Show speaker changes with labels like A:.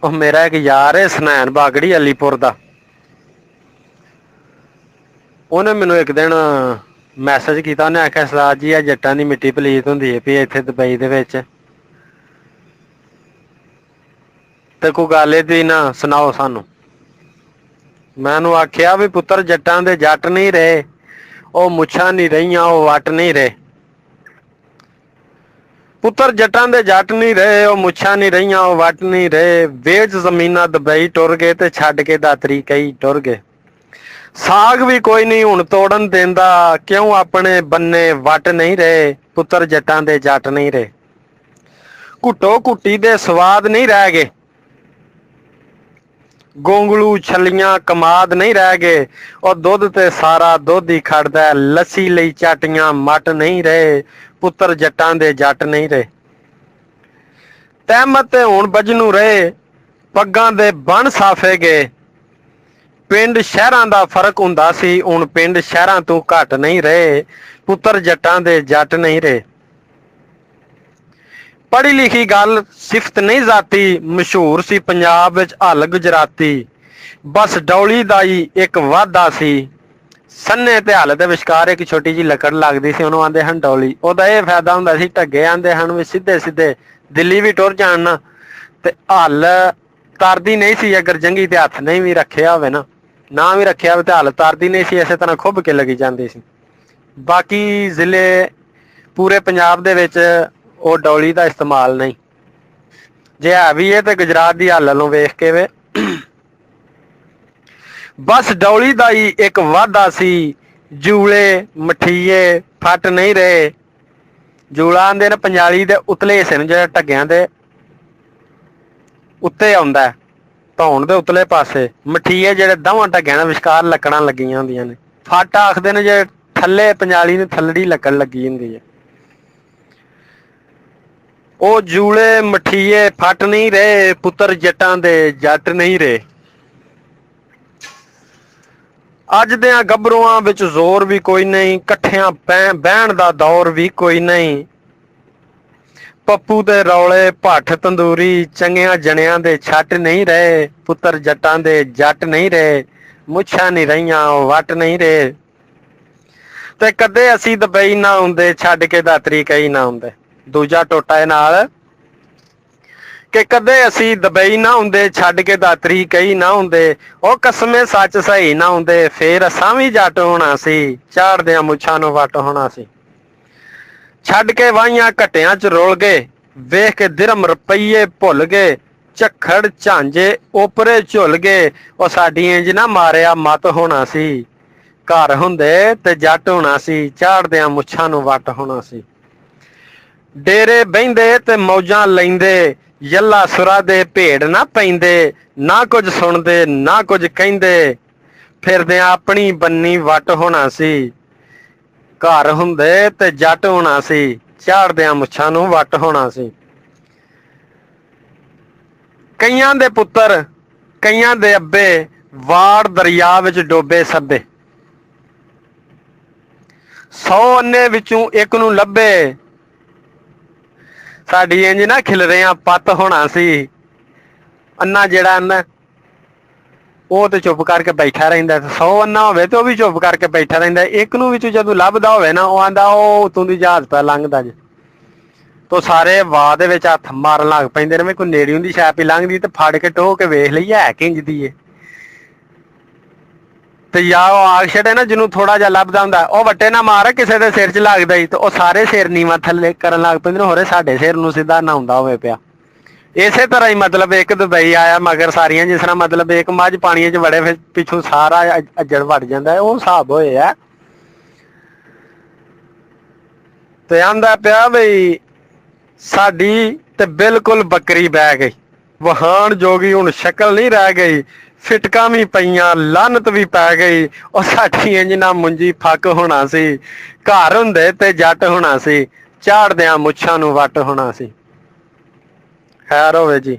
A: ਉਹ ਮੇਰਾ ਇੱਕ ਯਾਰ ਹੈ ਸੁਨੈਣ ਬਾਗੜੀ ਅਲੀਪੁਰ ਦਾ। ਉਹਨੇ ਮੈਨੂੰ ਇੱਕ ਦਿਨ ਮੈਸੇਜ ਕੀਤਾ। ਉਹਨੇ ਆਖਿਆ ਸਰਦਾਰ ਜੀ ਆ ਜੱਟਾਂ ਦੀ ਮਿੱਟੀ ਪਲੀਤ ਹੁੰਦੀ ਹੈ ਵੀ ਇੱਥੇ ਦੁਬਈ ਦੇ ਵਿੱਚ, ਤੇ ਕੋਈ ਗੱਲ ਇਹਦੀ ਨਾ ਸੁਣਾਓ ਸਾਨੂੰ। ਮੈਂ ਉਹਨੂੰ ਆਖਿਆ ਵੀ ਪੁੱਤਰ ਜੱਟਾਂ ਦੇ ਜੱਟ ਨਹੀਂ ਰਹੇ, ਉਹ ਮੁੱਛਾਂ ਨਹੀਂ ਰਹੀਆਂ, ਉਹ ਵੱਟ ਨਹੀਂ ਰਹੇ। ਪੁੱਤਰ ਜੱਟਾਂ ਦੇ ਜੱਟ ਨਹੀਂ ਰਹੇ, ਉਹ ਮੁੱਛਾਂ ਨਹੀਂ ਰਹੀਆਂ, ਉਹ ਵੱਟ ਨਹੀਂ ਰਹੇ। ਵੇਚ ਜ਼ਮੀਨਾਂ ਦੁਬਈ ਟੁਰ ਗਏ ਤੇ ਛੱਡ ਕੇ ਦਾਤਰੀ ਕਈ ਟੁਰ ਗਏ। ਸਾਗ ਵੀ ਕੋਈ ਨਹੀਂ ਹੁਣ ਤੋੜਨ ਦਿੰਦਾ, ਕਿਉਂ ਆਪਣੇ ਬੰਨੇ ਵੱਟ ਨਹੀਂ ਰਹੇ। ਪੁੱਤਰ ਜੱਟਾਂ ਦੇ ਜੱਟ ਨਹੀਂ ਰਹੇ। ਘੁੱਟੋ ਘੁੱਟੀ ਦੇ ਸਵਾਦ ਨਹੀਂ ਰਹਿ ਗਏ, ਗੋਂਗਲੂ ਛੱਲੀਆਂ ਕਮਾਦ ਨਹੀਂ ਰਹਿ ਗਏ। ਉਹ ਦੁੱਧ ਤੇ ਸਾਰਾ ਦੁੱਧ ਹੀ ਖੜਦਾ, ਲੱਸੀ ਲਈ ਚਾਟੀਆਂ ਮੱਟ ਨਹੀਂ ਰਹੇ। ਪੁੱਤਰ ਜੱਟਾਂ ਦੇ ਜੱਟ ਨਹੀਂ ਰਹੇ। ਤਹਿਮਤ ਤੇ ਹੁਣ ਬਜਨੂ ਰਹੇ, ਪੱਗਾਂ ਦੇ ਬਣ ਸਾਫੇ ਗਏ। ਪਿੰਡ ਸ਼ਹਿਰਾਂ ਦਾ ਫਰਕ ਹੁੰਦਾ ਸੀ, ਹੁਣ ਪਿੰਡ ਸ਼ਹਿਰਾਂ ਤੋਂ ਘੱਟ ਨਹੀਂ ਰਹੇ। ਪੁੱਤਰ ਜੱਟਾਂ ਦੇ ਜੱਟ ਨਹੀਂ ਰਹੇ। ਪੜ੍ਹੀ ਲਿਖੀ ਗੱਲ ਸਿਫਤ ਨਹੀਂ ਜਾਤੀ, ਮਸ਼ਹੂਰ ਸੀ ਪੰਜਾਬ ਵਿੱਚ ਹੱਲ ਗੁਜਰਾਤੀ। ਬਸ ਡੌਲੀ ਦਾ ਹੀ ਇੱਕ ਵਾਧਾ ਸੀ, ਸੰਨੇ ਤੇ ਹੱਲ ਦੇ ਵਿਚਕਾਰ ਇੱਕ ਛੋਟੀ ਜਿਹੀ ਲੱਕੜ ਲੱਗਦੀ ਸੀ, ਉਹਨੂੰ ਆਂਦੇ ਹਨ ਡੌਲੀ। ਉਹਦਾ ਇਹ ਫਾਇਦਾ ਹੁੰਦਾ ਸੀ, ਢੱਗੇ ਆਂਦੇ ਹਨ ਵੀ ਸਿੱਧੇ ਸਿੱਧੇ ਦਿੱਲੀ ਵੀ ਟੁਰ ਜਾਣ ਨਾ ਤੇ ਹੱਲ ਤਰਦੀ ਨਹੀਂ ਸੀ। ਅਗਰ ਜੰਗੀ ਤੇ ਹੱਥ ਨਹੀਂ ਵੀ ਰੱਖਿਆ ਹੋਵੇ ਨਾ ਵੀ ਰੱਖਿਆ ਹੋਵੇ ਤੇ ਹੱਲ ਤਰਦੀ ਨਹੀਂ ਸੀ, ਇਸੇ ਤਰ੍ਹਾਂ ਖੁੱਭ ਕੇ ਲੱਗੀ ਜਾਂਦੀ ਸੀ। ਬਾਕੀ ਜ਼ਿਲ੍ਹੇ ਪੂਰੇ ਪੰਜਾਬ ਦੇ ਵਿੱਚ ਉਹ ਡੌਲੀ ਦਾ ਇਸਤੇਮਾਲ ਨਹੀਂ। ਜੇ ਹੈ ਵੀ ਇਹ ਤੇ ਗੁਜਰਾਤ ਦੀ ਹਾਲਤ ਨੂੰ ਵੇਖ ਕੇ ਵੇ। ਬਸ ਡੌਲੀ ਦਾ ਹੀ ਇੱਕ ਵਾਧਾ ਸੀ, ਜੂਲੇ ਮਠੀਏ ਫੱਟ ਨਹੀਂ ਰਹੇ। ਜੂਲਾ ਆਂਦੇ ਨੇ ਪੰਜਾਲੀ ਦੇ ਉਤਲੇ ਹਿੱਸੇ ਨੂੰ, ਜਿਹੜੇ ਢੱਗਿਆਂ ਦੇ ਉੱਤੇ ਆਉਂਦਾ, ਧੌਣ ਦੇ ਉਤਲੇ ਪਾਸੇ। ਮਠੀਏ ਜਿਹੜੇ ਦੋਵਾਂ ਢੱਗਿਆਂ ਦੇ ਵਿਚਕਾਰ ਲੱਕੜਾਂ ਲੱਗੀਆਂ ਹੁੰਦੀਆਂ ਨੇ। ਫੱਟ ਆਖਦੇ ਨੇ ਜੇ ਥੱਲੇ ਪੰਜਾਲੀ ਨੂੰ ਥੱਲੜੀ ਲੱਕੜ ਲੱਗੀ ਹੁੰਦੀ ਹੈ। ਉਹ ਜੂਲੇ ਮਠੀਏ ਫੱਟ ਨਹੀਂ ਰਹੇ, ਪੁੱਤਰ ਜੱਟਾਂ ਦੇ ਜੱਟ ਨਹੀਂ ਰਹੇ। ਅੱਜ ਦਿਆਂ ਗੱਭਰੂਆਂ ਵਿੱਚ ਜ਼ੋਰ ਵੀ ਕੋਈ ਨਹੀਂ, ਇਕੱਠਿਆਂ ਬਹਿਣ ਦਾ ਦੌਰ ਵੀ ਕੋਈ ਨਹੀਂ। ਪੱਪੂ ਦੇ ਰੌਲੇ ਭੱਠ ਤੰਦੂਰੀ, ਚੰਗਿਆਂ ਜਣਿਆਂ ਦੇ ਛੱਟ ਨਹੀਂ ਰਹੇ। ਪੁੱਤਰ ਜੱਟਾਂ ਦੇ ਜੱਟ ਨਹੀਂ ਰਹੇ। ਮੁੱਛਾਂ ਨਹੀਂ ਰਹੀਆਂ, ਵੱਟ ਨਹੀਂ ਰਹੇ। ਤੇ ਕਦੇ ਅਸੀਂ ਦੁਬਈ ਨਾ ਹੁੰਦੇ, ਛੱਡ ਕੇ ਦਾਤਰੀ ਕਈ ਨਾ ਹੁੰਦੇ। ਦੂਜਾ ਟੋਟਾ ਇਹ ਨਾਲ ਕਿ ਕਦੇ ਅਸੀਂ ਦੁਬਈ ਨਾ ਹੁੰਦੇ, ਛੱਡ ਕੇ ਦਾਤਰੀ ਕਈ ਨਾ ਹੁੰਦੇ। ਉਹ ਕਸਮੇ ਸੱਚ ਸਹੀ ਨਾ ਹੁੰਦੇ, ਫੇਰ ਅਸਾਂ ਵੀ ਜੱਟ ਹੋਣਾ ਸੀ, ਝਾੜਦਿਆਂ ਮੁੱਛਾਂ ਨੂੰ ਵੱਟ ਹੋਣਾ ਸੀ। ਛੱਡ ਕੇ ਵਾਹੀਆਂ ਘਟਿਆਂ ਚ ਰੁਲ ਗਏ, ਵੇਖ ਕੇ ਦਿਰਮ ਰੁਪਈਏ ਭੁੱਲ ਗਏ। ਝੱਖੜ ਝਾਂਜੇ ਓਪਰੇ ਝੁੱਲ ਗਏ, ਉਹ ਸਾਡੀ ਇੰਜ ਨਾ ਮਾਰਿਆ ਮੱਤ ਹੋਣਾ ਸੀ। ਘਰ ਹੁੰਦੇ ਤੇ ਜੱਟ ਹੋਣਾ ਸੀ, ਝਾੜਦਿਆਂ ਮੁੱਛਾਂ ਨੂੰ ਵੱਟ ਹੋਣਾ ਸੀ। ਡੇਰੇ ਬਹਿੰਦੇ ਤੇ ਮੌਜਾਂ ਲੈਂਦੇ, ਯੱਲਾ ਸੁਰਾ ਦੇ ਭੇੜ ਨਾ ਪੈਂਦੇ। ਨਾ ਕੁਝ ਸੁਣਦੇ ਨਾ ਕੁਝ ਕਹਿੰਦੇ, ਫਿਰਦਿਆਂ ਆਪਣੀ ਬੰਨੀ ਵੱਟ ਹੋਣਾ ਸੀ। ਘਰ ਹੁੰਦੇ ਤੇ ਜੱਟ ਹੋਣਾ ਸੀ, ਝਾੜਦਿਆਂ ਮੁੱਛਾਂ ਨੂੰ ਵੱਟ ਹੋਣਾ ਸੀ। ਕਈਆਂ ਦੇ ਪੁੱਤਰ ਕਈਆਂ ਦੇ ਅੱਬੇ, ਵਾੜ ਦਰਿਆ ਵਿੱਚ ਡੋਬੇ ਸੱਬੇ। 100 ਅੰਨੇ ਵਿੱਚੋਂ ਇੱਕ ਨੂੰ ਲੱਭੇ, ਸਾਡੀ ਇੰਜ ਨਾ ਖਿਲਰਿਆਂ ਪੱਤ ਹੋਣਾ ਸੀ। ਅੰਨਾ ਜਿਹੜਾ ਅੰਨਾ ਉਹ ਤੇ ਚੁੱਪ ਕਰਕੇ ਬੈਠਾ ਰਹਿੰਦਾ। 100 ਅੰਨਾ ਹੋਵੇ ਤੇ ਉਹ ਵੀ ਚੁੱਪ ਕਰਕੇ ਬੈਠਾ ਰਹਿੰਦਾ। ਇੱਕ ਨੂੰ ਵਿੱਚੋਂ ਜਦੋਂ ਲੱਭਦਾ ਹੋਵੇ ਨਾ, ਉਹ ਆਂਦਾ ਉਹ ਉਤੋਂ ਦੀ ਜਹਾਜ਼ ਪਾ ਲੰਘਦਾ ਜੇ। ਤੋ ਸਾਰੇ ਵਾਹ ਦੇ ਵਿੱਚ ਹੱਥ ਮਾਰਨ ਲੱਗ ਪੈਂਦੇ ਨੇ। ਕੋਈ ਨੇੜੀ ਹੁੰਦੀ ਸ਼ਾਇਦ ਹੀ ਲੰਘਦੀ ਤੇ ਫੜ ਕੇ ਟੋਹ ਕੇ ਵੇਖ ਲਈ ਹੈ ਕਿੰਜ ਦੀ ਏ। ਤੇ ਜਾਂ ਉਹ ਆਗ ਛੱਡੇ ਨਾ, ਜਿਹਨੂੰ ਥੋੜਾ ਜਿਹਾ ਲੱਭਦਾ ਹੁੰਦਾ, ਉਹ ਵੱਟੇ ਨਾ ਮਾਰ ਕਿਸੇ ਦੇ ਸਿਰ 'ਚ ਲੱਗਦਾ ਹੀ ਤੇ ਉਹ ਸਾਰੇ ਸਿਰ ਨੀਵਾਂ ਥੱਲੇ ਕਰਨ ਲੱਗ ਪੈਂਦੇ ਨੇ, ਹੋਰੇ ਸਾਡੇ ਸਿਰ ਨੂੰ ਸਿੱਧਾ ਨਹਾਉਂਦਾ ਹੋਵੇ ਪਿਆ। ਇਸੇ ਤਰ੍ਹਾਂ ਹੀ ਮਤਲਬ ਇੱਕ ਦੁਬਈ ਆਇਆ ਮਗਰ ਸਾਰੀਆਂ, ਜਿਸ ਤਰ੍ਹਾਂ ਮਤਲਬ ਇੱਕ ਮੱਝ ਪਾਣੀ 'ਚ ਵੜੇ ਫਿਰ ਪਿੱਛੋਂ ਸਾਰਾ ਅੱਜੜ ਵੜ ਜਾਂਦਾ, ਉਹ ਹਿਸਾਬ ਹੋਏ ਆ। ਤੇ ਆਂਦਾ ਪਿਆ ਬਈ ਸਾਡੀ ਤੇ ਬਿਲਕੁਲ ਬੱਕਰੀ ਬਹਿ ਗਈ, ਵਹਾਣ ਜੋਗੀ ਹੁਣ ਸ਼ਕਲ ਨਹੀਂ ਰਹਿ ਗਈ। ਫਿਟਕਾਂ ਵੀ ਪਈਆਂ, ਲਾਨਤ ਵੀ ਪੈ ਗਈ। ਉਹ ਸਾਡੀ ਇੰਜ ਨਾ ਮੁੰਜੀ ਫੱਕ ਹੋਣਾ ਸੀ। ਘਰ ਹੁੰਦੇ ਤੇ ਜੱਟ ਹੋਣਾ ਸੀ, ਝਾੜਦਿਆਂ ਮੁੱਛਾਂ ਨੂੰ ਵੱਟ ਹੋਣਾ ਸੀ। ਖੈਰ ਹੋਵੇ ਜੀ।